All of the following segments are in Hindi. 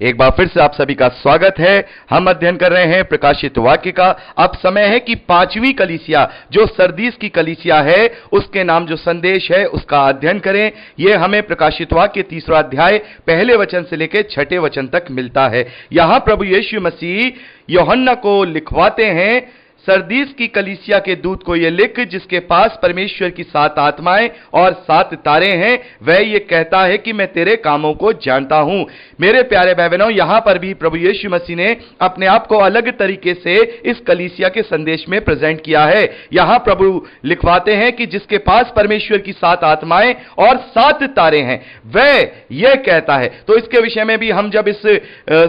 एक बार फिर से आप सभी का स्वागत है। हम अध्ययन कर रहे हैं प्रकाशित वाक्य का। अब समय है कि पांचवी कलीसिया जो सरदीस की कलीसिया है उसके नाम जो संदेश है उसका अध्ययन करें। यह हमें प्रकाशित वाक्य 3रा अध्याय पहले वचन से लेकर 6ठे वचन तक मिलता है। यहां प्रभु यीशु मसीह यूहन्ना को लिखवाते हैं, सरदीस की कलीसिया के दूत को यह लिख जिसके पास परमेश्वर की 7 आत्माएं और 7 तारे हैं, वह ये कहता है कि मैं तेरे कामों को जानता हूं। मेरे प्यारे भाई बहनों, यहां पर भी प्रभु यीशु मसीह ने अपने आप को अलग तरीके से इस कलीसिया के संदेश में प्रेजेंट किया है। यहां प्रभु लिखवाते हैं कि जिसके पास परमेश्वर की 7 आत्माएं और 7 तारे हैं, वह यह कहता है। तो इसके विषय में भी हम जब इस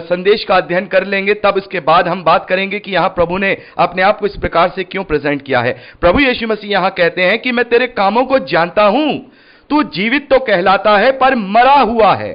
संदेश का अध्ययन कर लेंगे तब इसके बाद हम बात करेंगे कि यहां प्रभु ने अपने आप को इस प्रकार से क्यों प्रेजेंट किया है। प्रभु यीशु मसीह यहां कहते हैं कि मैं तेरे कामों को जानता हूं, तू जीवित तो कहलाता है पर मरा हुआ है।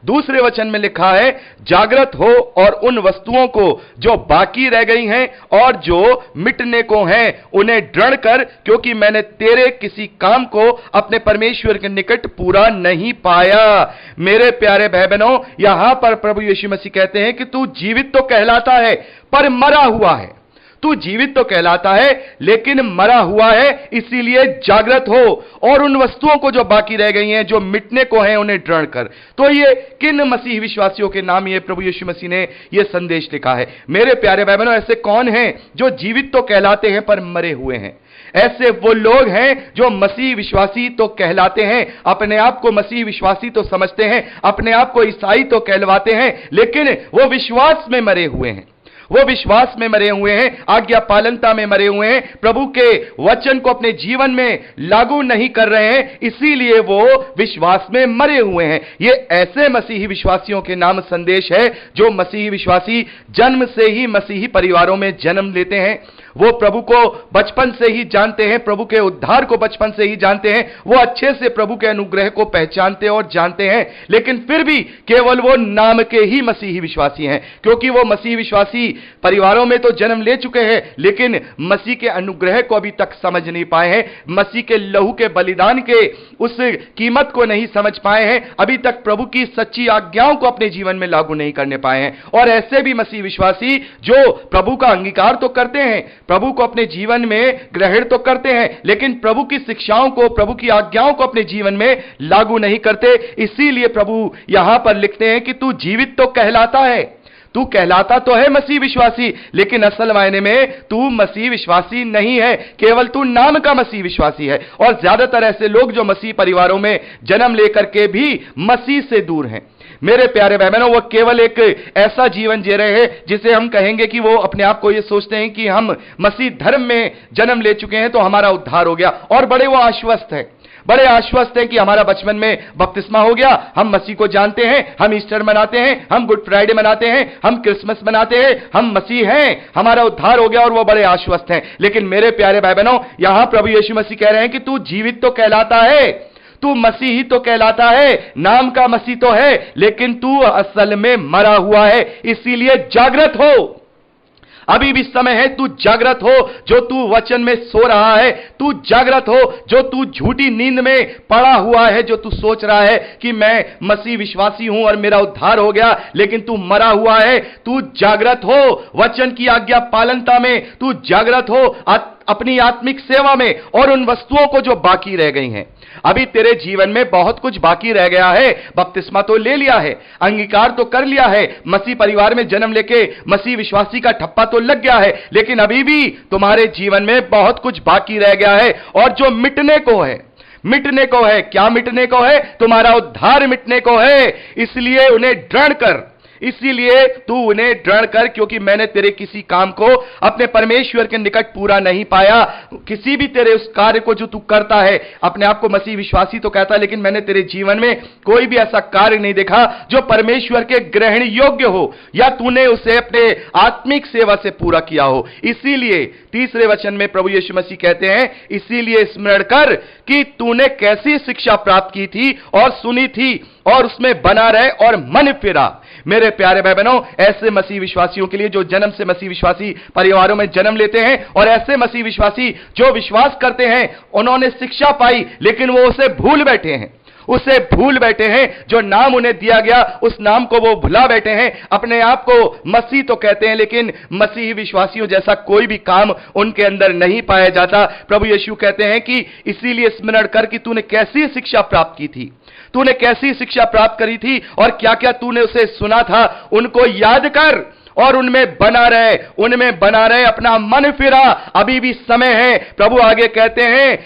दूसरे वचन में लिखा है, जागृत हो और उन वस्तुओं को जो बाकी रह गई हैं और जो मिटने को हैं उन्हें दृढ़ कर, क्योंकि मैंने तेरे किसी काम को अपने परमेश्वर के निकट पूरा नहीं पाया। मेरे प्यारे भाई बहनों, यहां पर प्रभु यीशु मसीह कहते हैं कि तू जीवित तो कहलाता है पर मरा हुआ है। तू जीवित तो कहलाता है लेकिन मरा हुआ है, इसीलिए जागृत हो और उन वस्तुओं को जो बाकी रह गई हैं, जो मिटने को हैं, उन्हें दृढ़ कर। तो ये किन मसीह विश्वासियों के नाम ये प्रभु यीशु मसीह ने ये संदेश लिखा है। मेरे प्यारे भाई बहनों, ऐसे कौन हैं जो जीवित तो कहलाते हैं पर मरे हुए हैं? ऐसे वो लोग हैं जो मसीह विश्वासी तो कहलाते हैं, अपने आप को मसीह विश्वासी तो समझते हैं, अपने आप को ईसाई तो कहलवाते हैं, लेकिन वो विश्वास में मरे हुए हैं। वो विश्वास में मरे हुए हैं, आज्ञा पालनता में मरे हुए हैं, प्रभु के वचन को अपने जीवन में लागू नहीं कर रहे हैं, इसीलिए वो विश्वास में मरे हुए हैं। ये ऐसे मसीही विश्वासियों के नाम संदेश है जो मसीही विश्वासी जन्म से ही मसीही परिवारों में जन्म लेते हैं। वो प्रभु को बचपन से ही जानते हैं, प्रभु के उद्धार को बचपन से ही जानते हैं, वो अच्छे से प्रभु के अनुग्रह को पहचानते और जानते हैं, लेकिन फिर भी केवल वो नाम के ही मसीही विश्वासी हैं, क्योंकि वो मसीही विश्वासी परिवारों में तो जन्म ले चुके हैं लेकिन मसीह के अनुग्रह को अभी तक समझ नहीं पाए हैं, मसीह के लहू के बलिदान के उस कीमत को नहीं समझ पाए हैं, अभी तक प्रभु की सच्ची आज्ञाओं को अपने जीवन में लागू नहीं करने पाए हैं। और ऐसे भी मसीह विश्वासी जो प्रभु का अंगीकार तो करते हैं, प्रभु को अपने जीवन में ग्रहण तो करते हैं, लेकिन प्रभु की शिक्षाओं को, प्रभु की आज्ञाओं को अपने जीवन में लागू नहीं करते। इसीलिए प्रभु यहां पर लिखते हैं कि तू जीवित तो कहलाता है, तू कहलाता तो है मसीह विश्वासी, लेकिन असल मायने में तू मसीह विश्वासी नहीं है, केवल तू नाम का मसीह विश्वासी है। और ज्यादातर ऐसे लोग जो मसीह परिवारों में जन्म लेकर के भी मसीह से दूर हैं। मेरे प्यारे भाई बहनों, वो केवल एक ऐसा जीवन जी रहे हैं जिसे हम कहेंगे कि वो अपने आप को ये सोचते हैं कि हम मसीह धर्म में जन्म ले चुके हैं तो हमारा उद्धार हो गया, और बड़े वो आश्वस्त हैं, बड़े आश्वस्त हैं कि हमारा बचपन में बपतिस्मा हो गया, हम मसीह को जानते हैं, हम ईस्टर मनाते हैं, हम गुड फ्राइडे मनाते हैं, हम क्रिसमस मनाते हैं, हम मसीह हैं, हमारा उद्धार हो गया, और वो बड़े आश्वस्त हैं। लेकिन मेरे प्यारे भाई बहनों, यहां प्रभु यीशु मसीह कह रहे हैं कि तू जीवित तो कहलाता है, तू मसीह ही तो कहलाता है, नाम का मसीह तो है, लेकिन तू असल में मरा हुआ है, इसीलिए जागृत हो। अभी भी समय है, तू जागृत हो जो तू वचन में सो रहा है, तू जागृत हो जो तू झूठी नींद में पड़ा हुआ है, जो तू सोच रहा है कि मैं मसीह विश्वासी हूं और मेरा उद्धार हो गया, लेकिन तू मरा हुआ है। तू जागृत हो वचन की आज्ञा पालनता में, तू जागृत हो अपनी आत्मिक सेवा में और उन वस्तुओं को जो बाकी रह गई हैं। अभी तेरे जीवन में बहुत कुछ बाकी रह गया है। बपतिस्मा तो ले लिया है, अंगीकार तो कर लिया है, मसीह परिवार में जन्म लेके मसीह विश्वासी का ठप्पा तो लग गया है, लेकिन अभी भी तुम्हारे जीवन में बहुत कुछ बाकी रह गया है। और जो मिटने को है, मिटने को है, क्या मिटने को है? तुम्हारा उद्धार मिटने को है, इसलिए उन्हें दृढ़ कर, इसीलिए तू उन्हें दृढ़ कर, क्योंकि मैंने तेरे किसी काम को अपने परमेश्वर के निकट पूरा नहीं पाया। किसी भी तेरे उस कार्य को जो तू करता है, अपने आप को मसीह विश्वासी तो कहता है, लेकिन मैंने तेरे जीवन में कोई भी ऐसा कार्य नहीं देखा जो परमेश्वर के ग्रहण योग्य हो, या तूने उसे अपने आत्मिक सेवा से पूरा किया हो। इसीलिए तीसरे वचन में प्रभु यीशु मसीह कहते हैं, इसीलिए स्मरण कर कि तूने कैसी शिक्षा प्राप्त की थी और सुनी थी, और उसमें बना रहे और मन फिरा। मेरे प्यारे भाई बहनों, ऐसे मसीह विश्वासियों के लिए जो जन्म से मसीह विश्वासी परिवारों में जन्म लेते हैं, और ऐसे मसीह विश्वासी जो विश्वास करते हैं, उन्होंने शिक्षा पाई लेकिन वो उसे भूल बैठे हैं, उसे भूल बैठे हैं। जो नाम उन्हें दिया गया उस नाम को वो भुला बैठे हैं। अपने आप को मसीह तो कहते हैं, लेकिन मसीही विश्वासियों जैसा कोई भी काम उनके अंदर नहीं पाया जाता। प्रभु यीशु कहते हैं कि इसीलिए स्मरण कर कि तूने कैसी शिक्षा प्राप्त की थी, तूने कैसी शिक्षा प्राप्त करी थी और क्या क्या तूने उसे सुना था, उनको याद कर और उनमें बना रहे, उनमें बना रहे। अपना मन फिरा, अभी भी समय है। प्रभु आगे कहते हैं,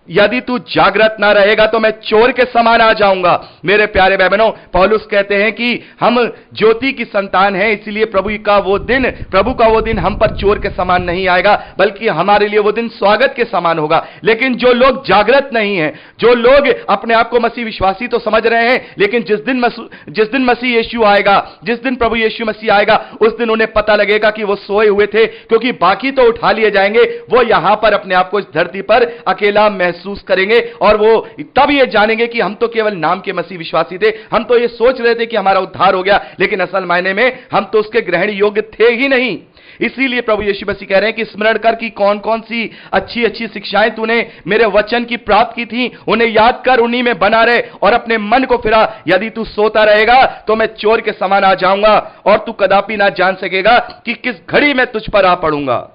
यदि तू जागृत ना रहेगा तो मैं चोर के समान आ जाऊंगा। मेरे प्यारे भाई बहनों, पौलुस कहते हैं कि हम ज्योति की संतान हैं, इसलिए प्रभु का वो दिन हम पर चोर के समान नहीं आएगा, बल्कि हमारे लिए वो दिन स्वागत के समान होगा। लेकिन जो लोग जागृत नहीं हैं, जो लोग अपने आप को मसीह विश्वासी तो समझ रहे हैं, लेकिन जिस दिन मसीह यीशु आएगा, जिस दिन प्रभु यीशु मसीह आएगा, उस दिन उन्हें पता लगेगा कि वो सोए हुए थे, क्योंकि बाकी तो उठा लिए जाएंगे। वो यहां पर अपने आप को इस धरती पर अकेला महसूस करेंगे और वो तब ये जानेंगे कि हम तो केवल नाम के मसीह विश्वासी थे, हम तो ये सोच रहे थे कि हमारा उद्धार हो गया, लेकिन असल मायने में हम तो उसके ग्रहण योग्य थे ही नहीं। इसीलिए प्रभु यीशु मसीह कह रहे हैं कि स्मरण कर कि कौन कौन सी अच्छी अच्छी शिक्षाएं तूने मेरे वचन की प्राप्त की थी, उन्हें याद कर, उन्हीं में बना रहे और अपने मन को फिरा। यदि तू सोता रहेगा तो मैं चोर के समान आ जाऊंगा और तू कदापि ना जान सकेगा कि किस घड़ी मैं तुझ पर आ पड़ूंगा,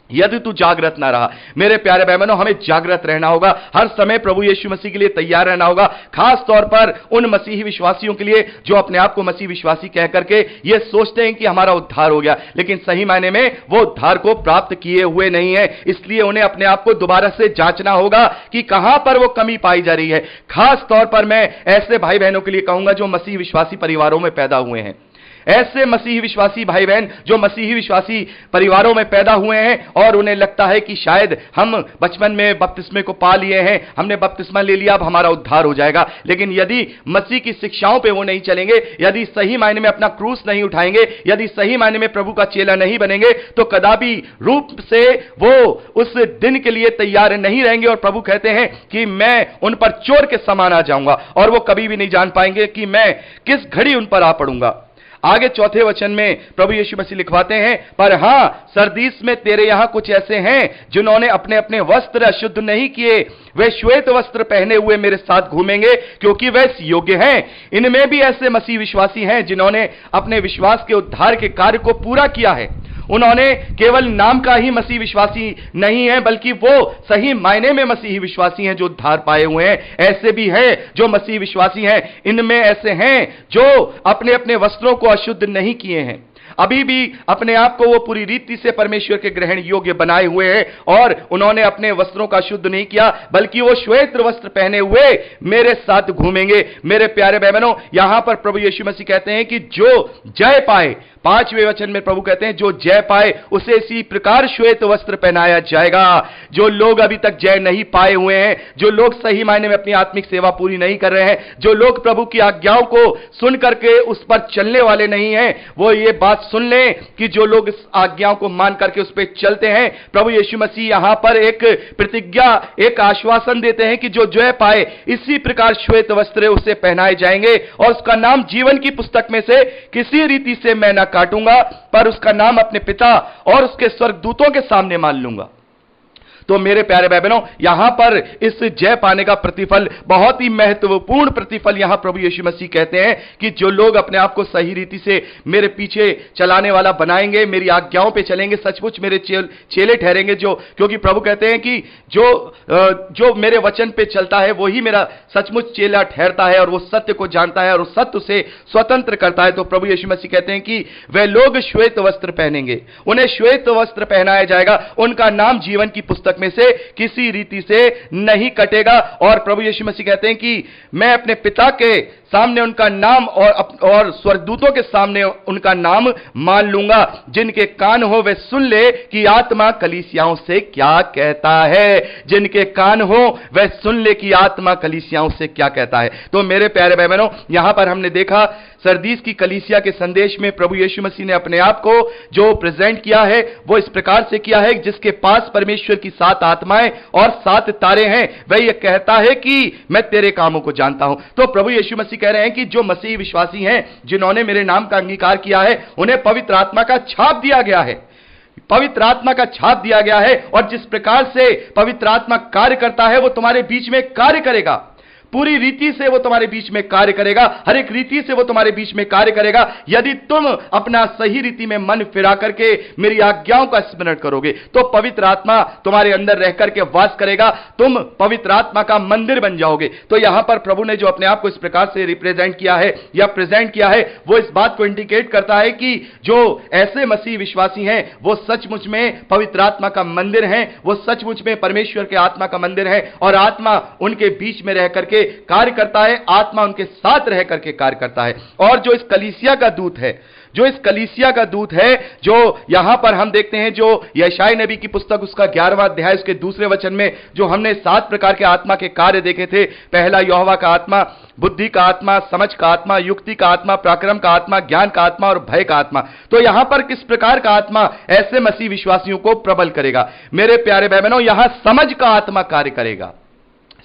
यदि तू जागृत ना रहा। मेरे प्यारे भाई बहनों, हमें जागृत रहना होगा, हर समय प्रभु यीशु मसीह के लिए तैयार रहना होगा, खास तौर पर उन मसीही विश्वासियों के लिए जो अपने आप को मसीह विश्वासी कह करके ये सोचते हैं कि हमारा उद्धार हो गया, लेकिन सही मायने में वो उद्धार को प्राप्त किए हुए नहीं है। इसलिए उन्हें अपने आप को दोबारा से जांचना होगा कि कहां पर वो कमी पाई जा रही है। खास तौर पर मैं ऐसे भाई बहनों के लिए कहूंगा जो मसीह विश्वासी परिवारों में पैदा हुए हैं, ऐसे मसीही विश्वासी भाई बहन जो मसीही विश्वासी परिवारों में पैदा हुए हैं और उन्हें लगता है कि शायद हम बचपन में बपतिस्मे को पा लिए हैं, हमने बपतिस्मा ले लिया, अब हमारा उद्धार हो जाएगा। लेकिन यदि मसीह की शिक्षाओं पे वो नहीं चलेंगे, यदि सही मायने में अपना क्रूस नहीं उठाएंगे, यदि सही मायने में प्रभु का चेला नहीं बनेंगे, तो कदापि रूप से वो उस दिन के लिए तैयार नहीं रहेंगे। और प्रभु कहते हैं कि मैं उन पर चोर के समान आ जाऊंगा और वो कभी भी नहीं जान पाएंगे कि मैं किस घड़ी उन पर आ पड़ूंगा। आगे चौथे वचन में प्रभु यीशु मसीह लिखवाते हैं, पर हां सरदीस में तेरे यहां कुछ ऐसे हैं जिन्होंने अपने अपने वस्त्र अशुद्ध नहीं किए, वे श्वेत वस्त्र पहने हुए मेरे साथ घूमेंगे क्योंकि वे योग्य हैं। इनमें भी ऐसे मसीह विश्वासी हैं जिन्होंने अपने विश्वास के उद्धार के कार्य को पूरा किया है। उन्होंने केवल नाम का ही मसीह विश्वासी नहीं है, बल्कि वो सही मायने में मसीही विश्वासी हैं जो उद्धार पाए हुए हैं। ऐसे भी हैं जो मसीही विश्वासी हैं, इनमें ऐसे हैं जो अपने अपने वस्त्रों को अशुद्ध नहीं किए हैं, अभी भी अपने आप को वो पूरी रीति से परमेश्वर के ग्रहण योग्य बनाए हुए हैं और उन्होंने अपने वस्त्रों का शुद्ध नहीं किया, बल्कि वो श्वेत वस्त्र पहने हुए मेरे साथ घूमेंगे। मेरे प्यारे बहनों, यहां पर प्रभु यीशु मसीह कहते हैं कि जो जय पाए, 5वें वचन में प्रभु कहते हैं जो जय पाए उसे इसी प्रकार श्वेत वस्त्र पहनाया जाएगा। जो लोग अभी तक जय नहीं पाए हुए हैं, जो लोग सही मायने में अपनी आत्मिक सेवा पूरी नहीं कर रहे हैं, जो लोग प्रभु की आज्ञाओं को सुन करके उस पर चलने वाले नहीं हैं, वो ये बात सुन लें कि जो लोग इस आज्ञाओं को मान करके उस पर चलते हैं, प्रभु यीशु मसीह यहां पर एक प्रतिज्ञा, एक आश्वासन देते हैं कि जो जय पाए इसी प्रकार श्वेत वस्त्र उसे पहनाए जाएंगे और उसका नाम जीवन की पुस्तक में से किसी रीति से मैं न काटूंगा, पर उसका नाम अपने पिता और उसके स्वर्गदूतों के सामने मान लूंगा। तो मेरे प्यारे भाई बहनों, यहां पर इस जय पाने का प्रतिफल, बहुत ही महत्वपूर्ण प्रतिफल यहां प्रभु यीशु मसीह कहते हैं कि जो लोग अपने आप को सही रीति से मेरे पीछे चलाने वाला बनाएंगे, मेरी आज्ञाओं पे चलेंगे, सचमुच मेरे चेले ठहरेंगे। जो क्योंकि प्रभु कहते हैं कि जो मेरे वचन पे चलता है वही मेरा सचमुच चेला ठहरता है और वो सत्य को जानता है और उस सत्य से स्वतंत्र करता है। तो प्रभु यीशु मसीह कहते हैं कि वे लोग श्वेत वस्त्र पहनेंगे, उन्हें श्वेत वस्त्र पहनाया जाएगा, उनका नाम जीवन की पुस्तक में से किसी रीति से नहीं कटेगा। और प्रभु यीशु मसीह कहते हैं कि मैं अपने पिता के सामने उनका नाम और स्वर्गदूतों के सामने उनका नाम मान लूंगा। जिनके कान हो वे सुन ले कि आत्मा कलीसियाओं से क्या कहता है। जिनके कान हो वे सुन ले कि आत्मा कलीसियाओं से क्या कहता है। तो मेरे प्यारे भाई बहनों, यहां पर हमने देखा सरदीस की कलीसिया के संदेश में प्रभु यीशु मसीह ने अपने आप को जो प्रेजेंट किया है वो इस प्रकार से किया है, जिसके पास परमेश्वर की 7 आत्माएं और 7 तारे हैं, वह यह कहता है कि मैं तेरे कामों को जानता हूं। तो प्रभु यीशु मसीह कह रहे हैं कि जो मसीही विश्वासी हैं, जिन्होंने मेरे नाम का अंगीकार किया है, उन्हें पवित्र आत्मा का छाप दिया गया है, पवित्र आत्मा का छाप दिया गया है। और जिस प्रकार से पवित्र आत्मा कार्य करता है वो तुम्हारे बीच में कार्य करेगा। पूरी रीति से वो तुम्हारे बीच में कार्य करेगा, हर एक रीति से वो तुम्हारे बीच में कार्य करेगा यदि तुम अपना सही रीति में मन फिरा करके मेरी आज्ञाओं का स्मरण करोगे। तो पवित्र आत्मा तुम्हारे अंदर रह करके वास करेगा, तुम पवित्र आत्मा का मंदिर बन जाओगे। तो यहां पर प्रभु ने जो अपने आप को इस प्रकार से रिप्रेजेंट किया है या प्रेजेंट किया है, वो इस बात को इंडिकेट करता है कि जो ऐसे मसीह विश्वासी हैं वो सचमुच में पवित्र आत्मा का मंदिर हैं, वो सचमुच में परमेश्वर के आत्मा का मंदिर है और आत्मा उनके बीच में रह करके कार्य करता है, आत्मा उनके साथ रह करके कार्य करता है। और जो इस कलीसिया का दूत है, जो इस कलीसिया का दूत है, जो यहां पर हम देखते हैं, जो यशायाह नबी की पुस्तक उसका 11वां अध्याय उसके 2 वचन में जो हमने 7 प्रकार के आत्मा के कार्य देखे थे, पहला यहोवा का आत्मा, बुद्धि का आत्मा, समझ का आत्मा, युक्ति का आत्मा, पराक्रम का आत्मा, ज्ञान का आत्मा और भय का आत्मा। तो यहां पर किस प्रकार का आत्मा ऐसे मसीह विश्वासियों को प्रबल करेगा? मेरे प्यारे भाई बहनों, यहां समझ का आत्मा कार्य करेगा।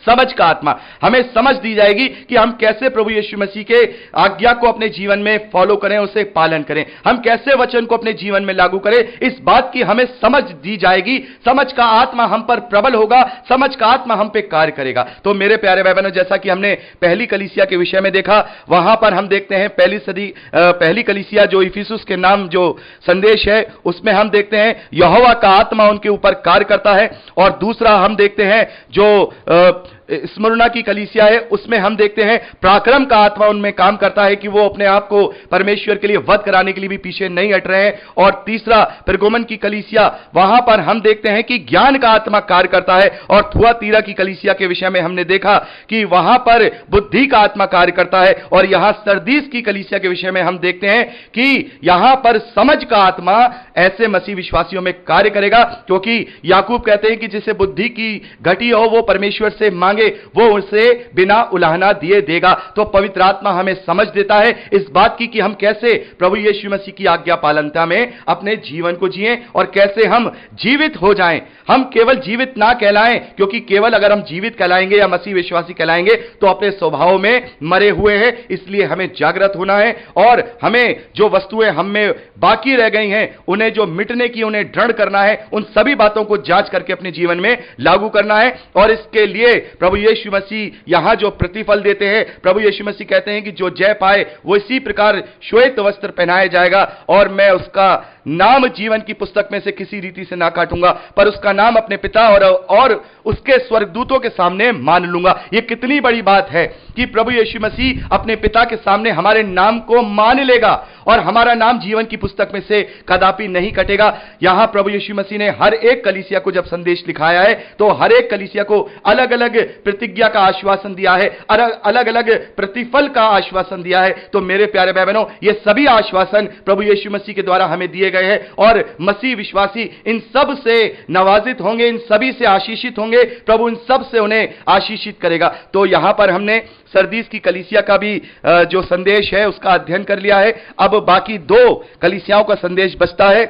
समझ का आत्मा, हमें समझ दी जाएगी कि हम कैसे प्रभु यीशु मसीह के आज्ञा को अपने जीवन में फॉलो करें, उसे पालन करें, हम कैसे वचन को अपने जीवन में लागू करें, इस बात की हमें समझ दी जाएगी। समझ का आत्मा हम पर प्रबल होगा, समझ का आत्मा हम पे कार्य करेगा। तो मेरे प्यारे भाई बहनों, जैसा कि हमने पहली कलीसिया के विषय में देखा, वहां पर हम देखते हैं पहली कलीसिया जो इफिसुस के नाम जो संदेश है उसमें हम देखते हैं यहोवा का आत्मा उनके ऊपर कार्य करता है। और दूसरा हम देखते हैं जो स्मुरना की कलीसिया है, उसमें हम देखते हैं पराक्रम का आत्मा उनमें काम करता है कि वो अपने आप को परमेश्वर के लिए वध कराने के लिए भी पीछे नहीं हट रहे हैं। और तीसरा पेरगोमन की कलीसिया, वहां पर हम देखते हैं कि ज्ञान का आत्मा कार्य करता है। और थुआतीरा की कलीसिया के विषय में हमने देखा कि वहां पर बुद्धि का आत्मा कार्य करता है। और यहां सरदीस की कलीसिया के विषय में हम देखते हैं कि यहां पर समझ का आत्मा ऐसे मसीह विश्वासियों में कार्य करेगा, क्योंकि याकूब कहते हैं कि जिसे बुद्धि की घटी हो वो परमेश्वर से वो उसे बिना उलाहना दिए देगा। तो पवित्र आत्मा हमें समझ देता है इस बात की कि हम कैसे प्रभु यीशु मसीह की आज्ञा पालनता में अपने जीवन को जिएं और कैसे हम जीवित हो जाएं। हम केवल जीवित ना कहलाएं, क्योंकि केवल अगर हम जीवित कहलाएंगे या मसीह विश्वासी कहलाएंगे तो अपने स्वभाव में मरे हुए हैं। इसलिए हमें जागृत होना है और हमें जो वस्तुएं हम में बाकी रह गई हैं उन्हें जो मिटने की, उन्हें दृढ़ करना है, उन सभी बातों को जांच करके अपने जीवन में लागू करना है। और इसके लिए प्रभु यीशु मसीह यहां जो प्रतिफल देते हैं, प्रभु यीशु मसीह कहते हैं कि जो जय पाए वो इसी प्रकार श्वेत वस्त्र पहनाया जाएगा और मैं उसका नाम जीवन की पुस्तक में से किसी रीति से ना काटूंगा, पर उसका नाम अपने पिता और उसके स्वर्गदूतों के सामने मान लूंगा। यह कितनी बड़ी बात है कि प्रभु यीशु मसीह अपने पिता के सामने हमारे नाम को मान लेगा और हमारा नाम जीवन की पुस्तक में से कदापि नहीं कटेगा। यहां प्रभु यीशु मसीह ने हर एक कलीसिया को जब संदेश लिखाया है तो हर एक कलीसिया को अलग अलग प्रतिज्ञा का आश्वासन दिया है, अलग अलग प्रतिफल का आश्वासन दिया है। तो मेरे प्यारे भाई बहनों, ये सभी आश्वासन प्रभु यीशु मसीह के द्वारा हमें दिए गए हैं और मसीह विश्वासी इन सब से नवाजित होंगे, इन सभी से आशीषित होंगे। प्रभु इन सब से उन्हें आशीषित करेगा। तो यहां पर हमने सरदीस की कलीसिया का भी जो संदेश है उसका अध्ययन कर लिया है। अब बाकी 2 कलीसियाओं का संदेश बचता है।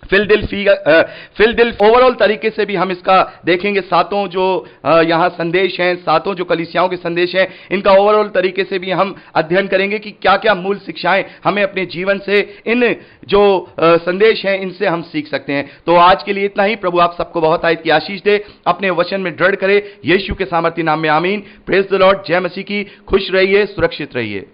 फिलडेल्फिया ओवरऑल तरीके से भी हम इसका देखेंगे। 7 जो यहां संदेश हैं, 7 जो कलीसियाओं के संदेश हैं, इनका ओवरऑल तरीके से भी हम अध्ययन करेंगे कि क्या क्या मूल शिक्षाएं हमें अपने जीवन से इन जो संदेश हैं इनसे हम सीख सकते हैं। तो आज के लिए इतना ही। प्रभु आप सबको बहुत आयत की आशीष दे, अपने वचन में दृढ़ करे। यीशु के सामर्थ्य नाम में आमीन। Praise the Lord. जय मसीह की। खुश रहिए, सुरक्षित रहिए।